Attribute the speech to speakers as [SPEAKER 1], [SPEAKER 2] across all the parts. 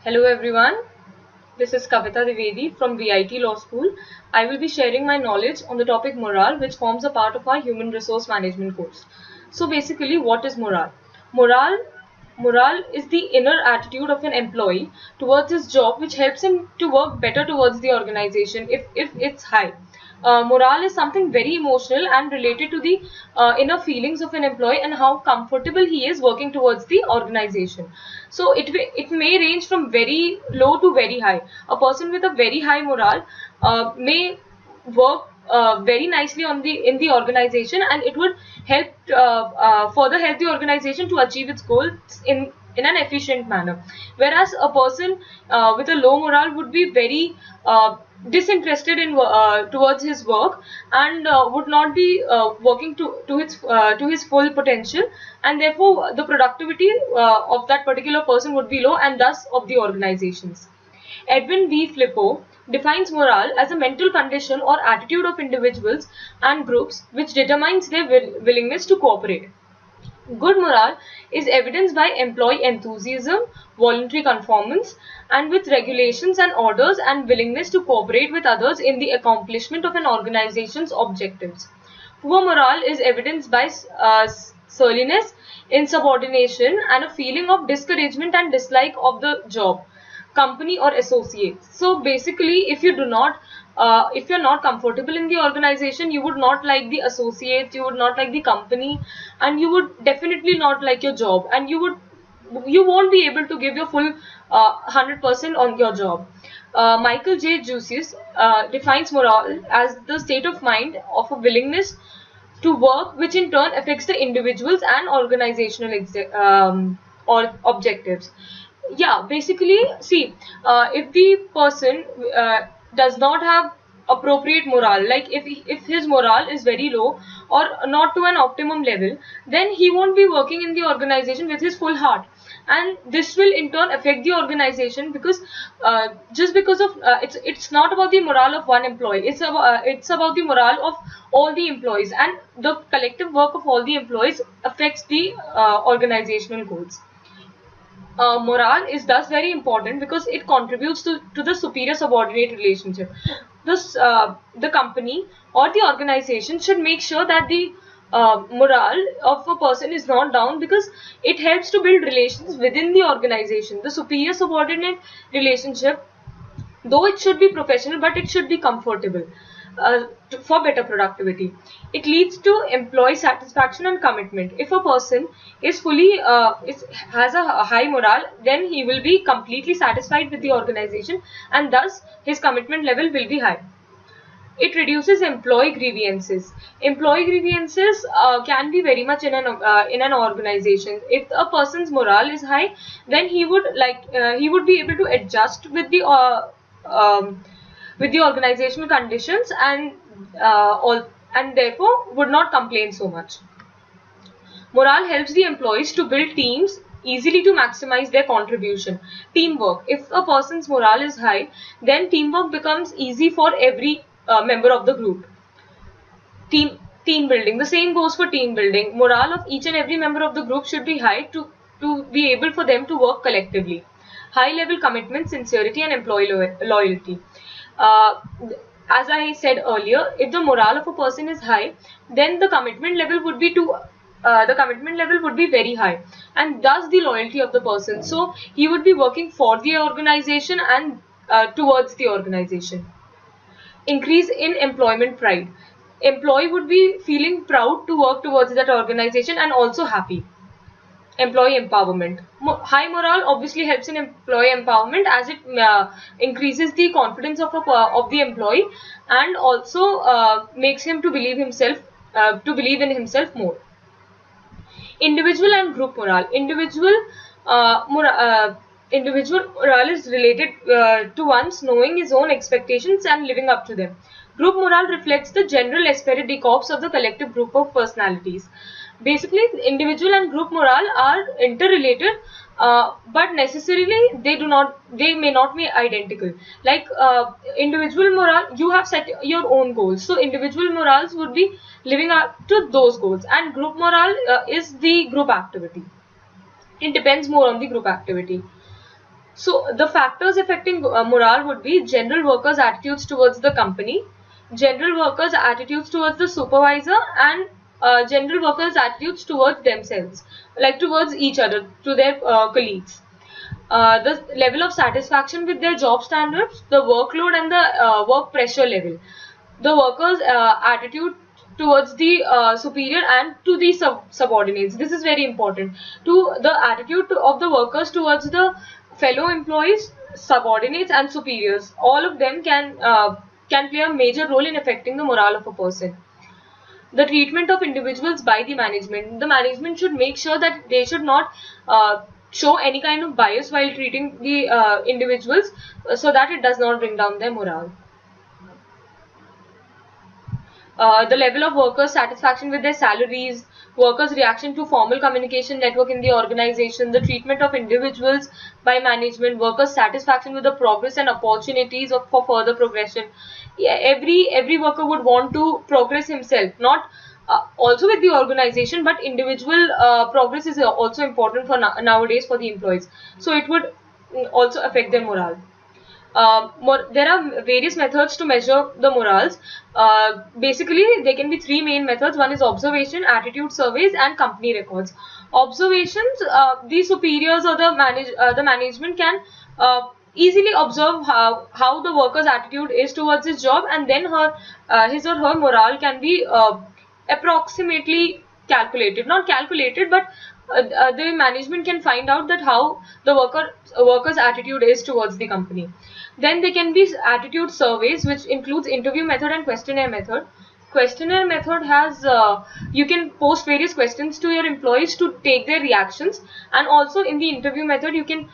[SPEAKER 1] Hello everyone, this is Kavita Divedi from VIT Law School. I will be sharing my knowledge on the topic morale, which forms a part of our human resource management course. So basically, what is morale? Morale Morale is the inner attitude of an employee towards his job, which helps him to work better towards the organization if it's high. Morale is something very emotional and related to the inner feelings of an employee and how comfortable he is working towards the organization. So it may range from very low to very high. A person with a very high morale may work very nicely in the organization, and it would help further help the organization to achieve its goals in an efficient manner, whereas a person with a low morale would be very disinterested in towards his work and would not be working to his full potential, and therefore the productivity of that particular person would be low, and thus of the organizations. Edwin V. Flippo defines morale as a mental condition or attitude of individuals and groups which determines their willingness to cooperate. Good morale is evidenced by employee enthusiasm, voluntary conformance, and with regulations and orders, and willingness to cooperate with others in the accomplishment of an organization's objectives. Poor morale is evidenced by surliness, insubordination, and a feeling of discouragement and dislike of the job, company, or associates. So basically, if you're not comfortable in the organization, you would not like the associates, you would not like the company, and you would definitely not like your job, and you won't be able to give your full 100% on your job. Michael J. Jusius defines morale as the state of mind of a willingness to work, which in turn affects the individuals and organizational or objectives. Yeah, basically, see, if the person does not have appropriate morale, like if his morale is very low or not to an optimum level, then he won't be working in the organization with his full heart, and this will in turn affect the organization, because just because of it's not about the morale of one employee, it's about the morale of all the employees, and the collective work of all the employees affects the organizational goals. Morale is thus very important because it contributes to the superior subordinate relationship. The company or the organization should make sure that the morale of a person is not down, because it helps to build relations within the organization. The superior subordinate relationship, though it should be professional, but it should be comfortable for better productivity. It leads to employee satisfaction and commitment. If a person is has a high morale, then he will be completely satisfied with the organization, and thus his commitment level will be high. It reduces employee grievances. Employee grievances can be very much in an organization. If a person's morale is high, then he would be able to adjust with the organizational conditions, and therefore would not complain so much. Morale helps the employees to build teams easily to maximize their contribution. Teamwork. If a person's morale is high, then teamwork becomes easy for every member of the group. Team building. The same goes for team building. Morale of each and every member of the group should be high to be able for them to work collectively. High level commitment, sincerity, and employee loyalty. As I said earlier, if the morale of a person is high, then the commitment level would be very high, and thus the loyalty of the person. So he would be working for the organization and towards the organization. Increase in employment pride. Employee would be feeling proud to work towards that organization and also happy. Employee empowerment. High morale obviously helps in employee empowerment, as it increases the confidence of the employee, and also makes him to believe in himself more. Individual and group morale. Individual morale is related to one's knowing his own expectations and living up to them. Group morale reflects the general esprit de corps of the collective group of personalities. Basically, individual and group morale are interrelated, but necessarily they may not be identical. Like individual morale, you have set your own goals, so individual morals would be living up to those goals, and group morale is the group activity. It depends more on the group activity. So the factors affecting morale would be general workers' attitudes towards the company, general workers' attitudes towards the supervisor, and general workers' attitudes towards themselves, like towards each other, to their colleagues. The level of satisfaction with their job standards, the workload, and the work pressure level. The workers' attitude towards the superior and to the subordinates. This is very important. To the attitude of the workers towards the fellow employees, subordinates, and superiors. All of them can play a major role in affecting the morale of a person. The treatment of individuals by the management. The management should make sure that they should not show any kind of bias while treating the individuals, so that it does not bring down their morale. The level of workers' satisfaction with their salaries, workers' reaction to formal communication network in the organization, the treatment of individuals by management, workers' satisfaction with the progress and opportunities for further progression. Every worker would want to progress himself, not also with the organization, but individual progress is also important for nowadays for the employees. So it would also affect their morale. There are various methods to measure the morals. Basically, there can be three main methods. One is observation, attitude surveys, and company records. Observations, the superiors or the management can easily observe how the worker's attitude is towards his job, and then his or her morale can be approximately calculated. Not calculated, but the management can find out that how the worker's attitude is towards the company. Then there can be attitude surveys, which includes interview method and questionnaire method. Questionnaire method has you can post various questions to your employees to take their reactions, and also in the interview method you can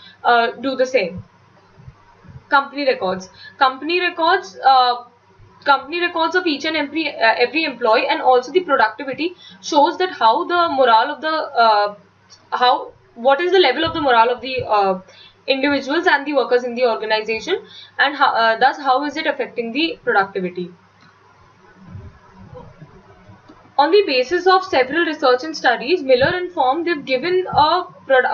[SPEAKER 1] do the same. Company records. Company records of each and every employee, and also the productivity shows that how the morale of the what is the level of the morale of the individuals and the workers in the organization, and thus how is it affecting the productivity. On the basis of several research and studies, Miller and Form, they've given a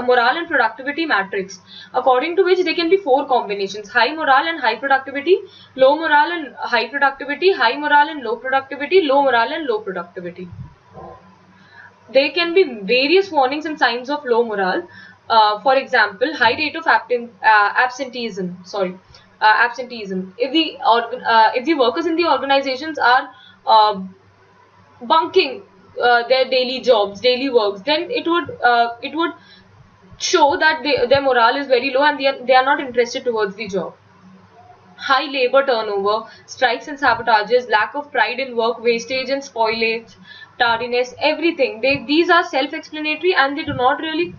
[SPEAKER 1] morale and productivity matrix, according to which there can be four combinations: high morale and high productivity, low morale and high productivity, high morale and low productivity, low morale and low productivity. There can be various warnings and signs of low morale. For example, high rate of absenteeism. Absenteeism. If the workers in the organizations are bunking their daily jobs, daily works, then it would show that their morale is very low and they are not interested towards the job. High labor turnover, strikes and sabotages, lack of pride in work, wastage and spoilage, tardiness, everything. These are self-explanatory, and they do not really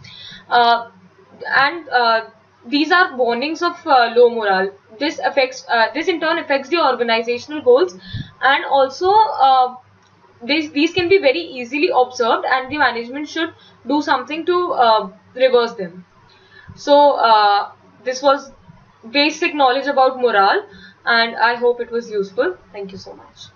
[SPEAKER 1] these are warnings of low morale. This in turn affects the organizational goals, and also these can be very easily observed, and the management should do something to reverse them. So this was basic knowledge about morale, and I hope it was useful. Thank you so much.